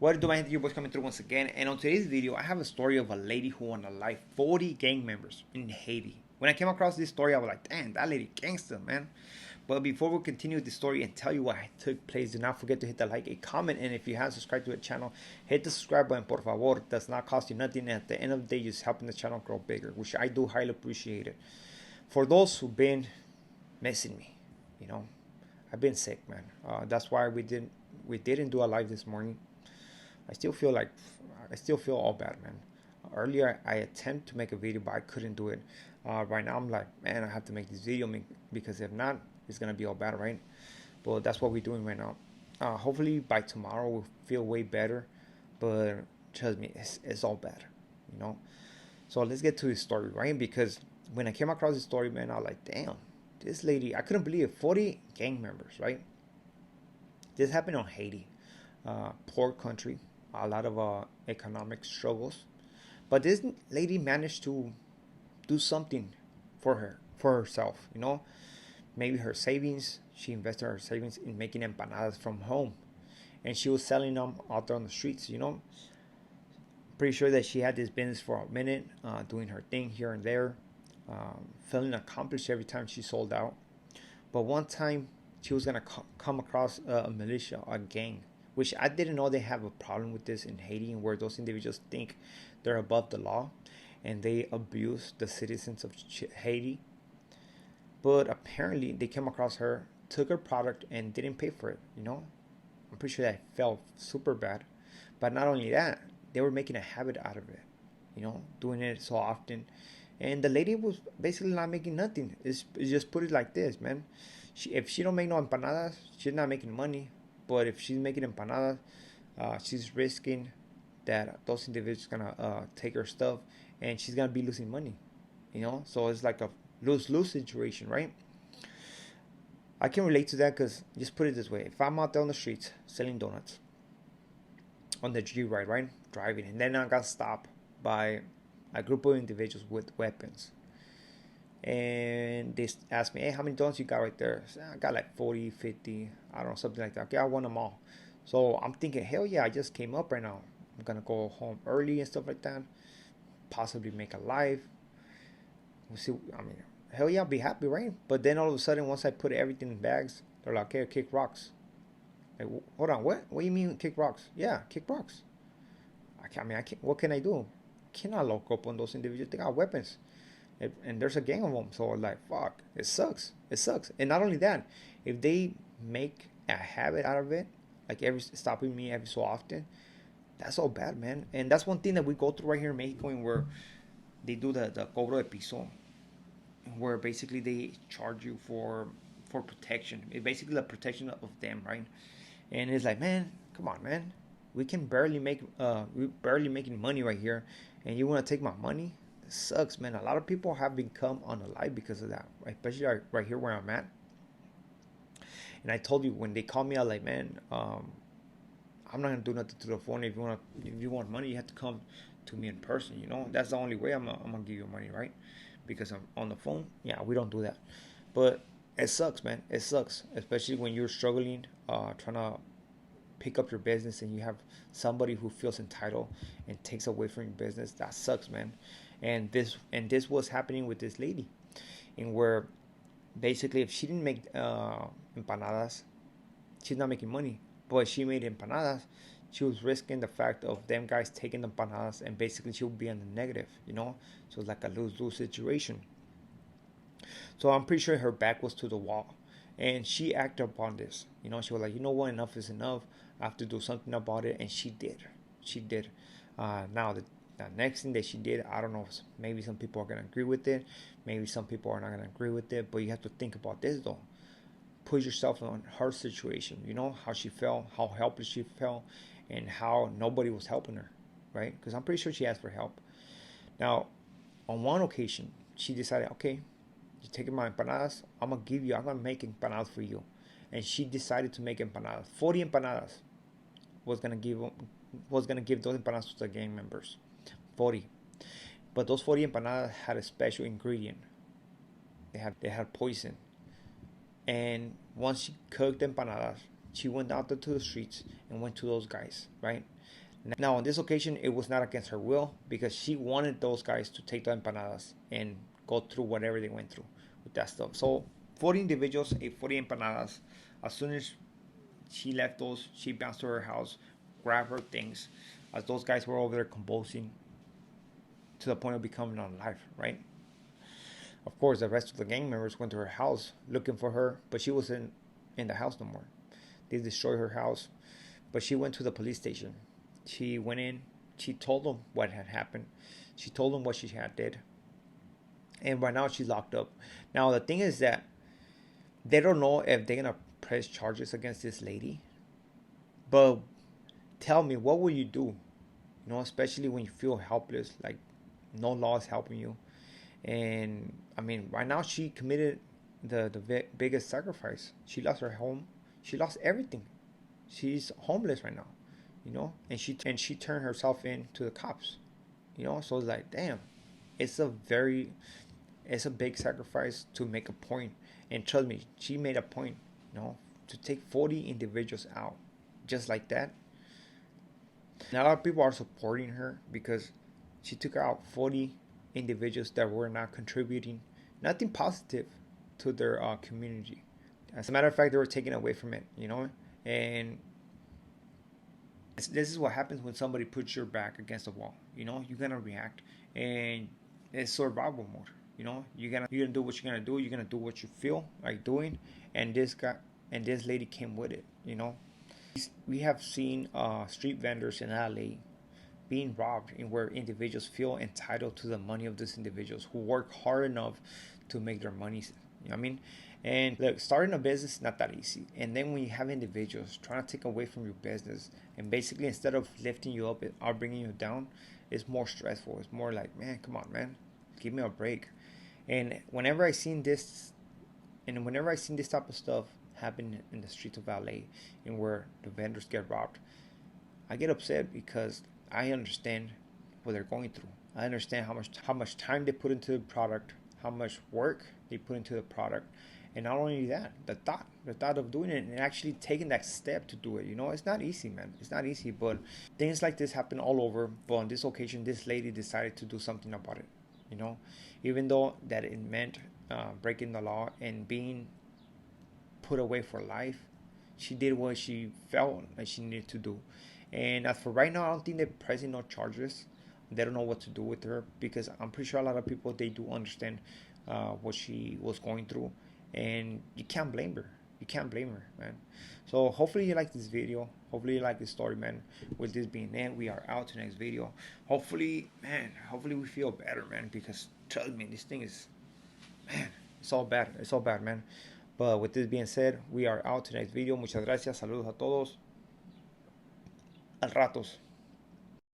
What do I have your boys coming through once again? And on today's video, I have a story of a lady who won a life 40 gang members in Haiti. When I came across this story, I was like, damn, that lady gangster, man. But before we continue with the story and tell you what took place, do not forget to hit the like, a comment, and if you haven't subscribed to the channel, hit the subscribe button, por favor. It does not cost you nothing, and at the end of the day, you're just helping the channel grow bigger, which I do highly appreciate it. For those who've been missing me, I've been sick, man. That's why we didn't do a live this morning. I still feel all bad, man. Earlier, I attempted to make a video, but I couldn't do it. Right now, I'm like, man, I have to make this video because if not, it's gonna be all bad, right? But that's what we're doing right now. Hopefully by tomorrow we'll feel way better, but trust me, it's all bad, So let's get to the story, right? Because when I came across this story, man, I was like, damn, this lady, I couldn't believe it. 40 gang members, right? This happened on Haiti, poor country, a lot of economic struggles, but this lady managed to do something for herself, maybe her savings. She invested her savings in making empanadas from home, and she was selling them out there on the streets. Pretty sure that she had this business for a minute, doing her thing here and there, feeling accomplished every time she sold out. But one time she was gonna come across a militia, a gang, which I didn't know they have a problem with this in Haiti, where those individuals think they're above the law and they abuse the citizens of Haiti. But apparently they came across her, took her product, and didn't pay for it. I'm pretty sure that felt super bad. But not only that, they were making a habit out of it, doing it so often. And the lady was basically not making nothing. It's just put it like this, man. If she don't make no empanadas, she's not making money. But if she's making empanadas, she's risking that those individuals gonna take her stuff, and she's gonna be losing money. So it's like a lose-lose situation, right? I can relate to that because just put it this way: if I'm out there on the streets selling donuts on the G ride, right, driving, and then I got stopped by a group of individuals with weapons, and they asked me, hey, how many donuts you got right there? So I got like 40, 50, I don't know, something like that. Okay, I won them all. So I'm thinking, hell yeah, I just came up right now. I'm gonna go home early and stuff like that, possibly make a live. We'll see. I mean, hell yeah, I'll be happy, right? But then all of a sudden, once I put everything in bags, they're like, okay, kick rocks. Like, hold on, what do you mean kick rocks? Yeah, kick rocks. I can't, what can I do? Cannot lock up on those individuals. They got weapons, and there's a gang of them. So like, fuck, it sucks. And not only that, if they make a habit out of it, like stopping me every so often, that's all bad, man. And that's one thing that we go through right here in Mexico, where they do the cobro de piso, where basically they charge you for protection. It's basically the protection of them, right? And it's like, man, come on, man. We barely making money right here, and you want to take my money? It sucks, man. A lot of people have become unalive because of that, right? Especially right here where I'm at. And I told you, when they call me, I was like, man, I'm not gonna do nothing to the phone. If you want money, you have to come to me in person. That's the only way I'm gonna give you money, right? Because I'm on the phone. Yeah, we don't do that. But it sucks, man. It sucks, especially when you're struggling, trying to pick up your business, and you have somebody who feels entitled and takes away from your business. That sucks, man. And this was happening with this lady, in where basically, if she didn't make empanadas, she's not making money. But she made empanadas, she was risking the fact of them guys taking the empanadas, and basically she would be in the negative, So it's like a lose-lose situation. So I'm pretty sure her back was to the wall, and she acted upon this. She was like, you know what, enough is enough. I have to do something about it, and she did. Now the next thing that she did, I don't know, maybe some people are gonna agree with it, maybe some people are not gonna agree with it, but you have to think about this though. Put yourself in her situation. How she felt, how helpless she felt, and how nobody was helping her, right? Because I'm pretty sure she asked for help. Now, on one occasion, she decided, okay, you're taking my empanadas, I'm gonna make empanadas for you. And she decided to make empanadas. 40 empanadas was gonna give those empanadas to the gang members. 40. But those 40 empanadas had a special ingredient. They had poison. And once she cooked the empanadas, she went out to the streets and went to those guys, right? Now, on this occasion, it was not against her will because she wanted those guys to take the empanadas and go through whatever they went through with that stuff. So, 40 individuals ate 40 empanadas. As soon as she left those, she bounced to her house, grabbed her things, as those guys were over there convulsing to the point of becoming unalive, right? Of course, the rest of the gang members went to her house looking for her, but she wasn't in the house no more. They destroyed her house, but she went to the police station. She went in. She told them what had happened. She told them what she had did. And right now she's locked up. Now the thing is that they don't know if they're gonna press charges against this lady. But tell me, what will you do? You know, especially when you feel helpless, like no law is helping you. And I mean, right now she committed the biggest sacrifice. She lost her home. She lost everything. She's homeless right now, you know, and she turned herself in to the cops, you know. So it's like, damn, it's a big sacrifice to make a point. And trust me, she made a point, you know, to take 40 individuals out just like that. Now a lot of people are supporting her because she took out 40 individuals that were not contributing nothing positive to their community. As a matter of fact, they were taken away from it, you know. And this is what happens when somebody puts your back against the wall. You know, you're gonna react, and it's survival mode. You know, you're gonna do what you're gonna do. You're gonna do what you feel like doing, and this lady came with it. You know, we have seen street vendors in LA being robbed, and where individuals feel entitled to the money of these individuals who work hard enough to make their money. You know what I mean? And look, starting a business is not that easy. And then when you have individuals trying to take away from your business, and basically instead of lifting you up or bringing you down, it's more stressful. It's more like, man, come on, man, give me a break. And whenever I seen this type of stuff happen in the streets of LA, and where the vendors get robbed, I get upset because I understand what they're going through. I understand how much time they put into the product, how much work they put into the product, and not only that, the thought of doing it and actually taking that step to do it. You know, it's not easy, man. It's not easy, but things like this happen all over. But on this occasion, this lady decided to do something about it. You know, even though that it meant breaking the law and being put away for life, she did what she felt like she needed to do. And as for right now, I don't think they're pressing no charges. They don't know what to do with her because I'm pretty sure a lot of people, they do understand what she was going through, and you can't blame her. You can't blame her, man. So hopefully you like this video. Hopefully you like this story, man. With this being it, we are out to the next video. Hopefully, man, hopefully we feel better, man, because trust me, this thing is, man, it's all bad. It's all bad, man. But with this being said, we are out to the next video. Muchas gracias. Saludos a todos. Al ratos.